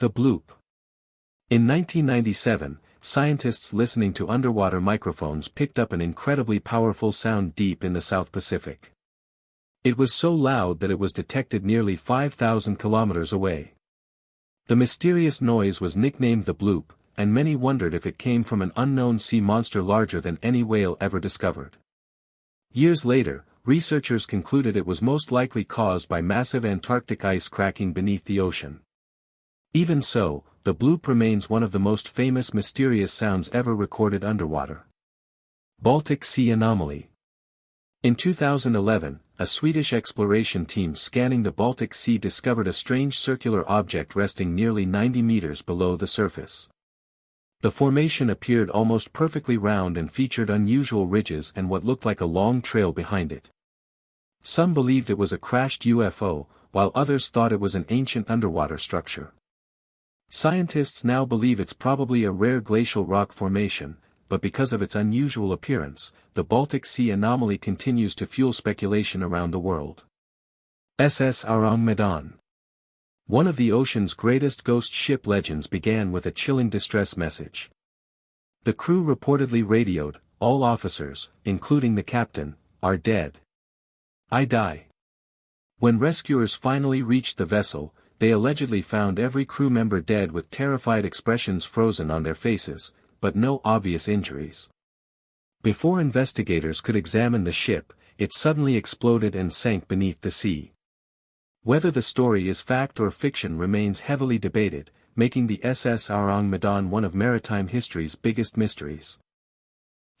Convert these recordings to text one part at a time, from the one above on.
The bloop. In 1997, scientists listening to underwater microphones picked up an incredibly powerful sound deep in the South Pacific. It was so loud that it was detected nearly 5,000 kilometers away. The mysterious noise was nicknamed the bloop, and many wondered if it came from an unknown sea monster larger than any whale ever discovered. Years later, researchers concluded it was most likely caused by massive Antarctic ice cracking beneath the ocean. Even so, the bloop remains one of the most famous mysterious sounds ever recorded underwater. Baltic Sea Anomaly. In 2011, a Swedish exploration team scanning the Baltic Sea discovered a strange circular object resting nearly 90 meters below the surface. The formation appeared almost perfectly round and featured unusual ridges and what looked like a long trail behind it. Some believed it was a crashed UFO, while others thought it was an ancient underwater structure. Scientists now believe it's probably a rare glacial rock formation, but because of its unusual appearance, the Baltic Sea anomaly continues to fuel speculation around the world. SS Arang Medan. One of the ocean's greatest ghost ship legends began with a chilling distress message. The crew reportedly radioed, "All officers, including the captain, are dead. I die." When rescuers finally reached the vessel, they allegedly found every crew member dead with terrified expressions frozen on their faces, but no obvious injuries. Before investigators could examine the ship, it suddenly exploded and sank beneath the sea. Whether the story is fact or fiction remains heavily debated, making the SS Arang Medan one of maritime history's biggest mysteries.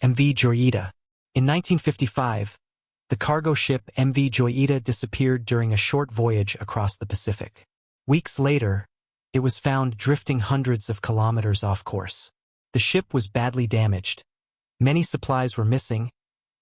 MV Joyita. In 1955, the cargo ship MV Joyita disappeared during a short voyage across the Pacific. Weeks later, it was found drifting hundreds of kilometers off course. The ship was badly damaged. Many supplies were missing,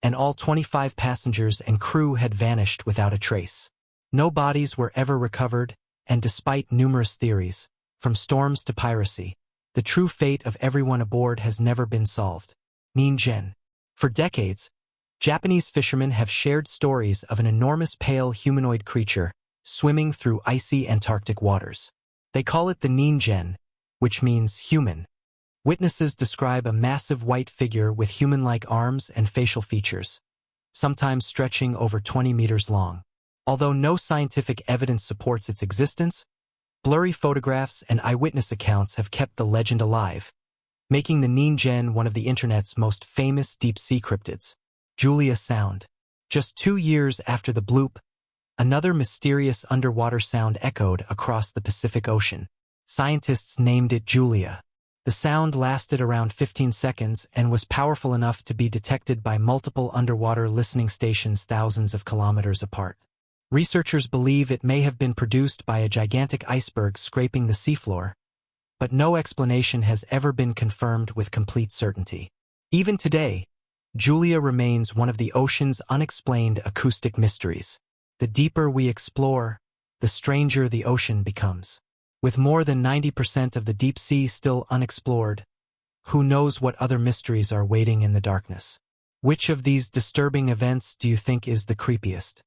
and all 25 passengers and crew had vanished without a trace. No bodies were ever recovered, and despite numerous theories, from storms to piracy, the true fate of everyone aboard has never been solved. Ningen. For decades, Japanese fishermen have shared stories of an enormous pale humanoid creature swimming through icy Antarctic waters. They call it the Ningen, which means human. Witnesses describe a massive white figure with human-like arms and facial features, sometimes stretching over 20 meters long. Although no scientific evidence supports its existence, blurry photographs and eyewitness accounts have kept the legend alive, making the Ningen one of the internet's most famous deep-sea cryptids. Julia Sound. Just 2 years after the bloop, another mysterious underwater sound echoed across the Pacific Ocean. Scientists named it Julia. The sound lasted around 15 seconds and was powerful enough to be detected by multiple underwater listening stations thousands of kilometers apart. Researchers believe it may have been produced by a gigantic iceberg scraping the seafloor, but no explanation has ever been confirmed with complete certainty. Even today, Julia remains one of the ocean's unexplained acoustic mysteries. The deeper we explore, the stranger the ocean becomes. With more than 90% of the deep sea still unexplored, who knows what other mysteries are waiting in the darkness? Which of these disturbing events do you think is the creepiest?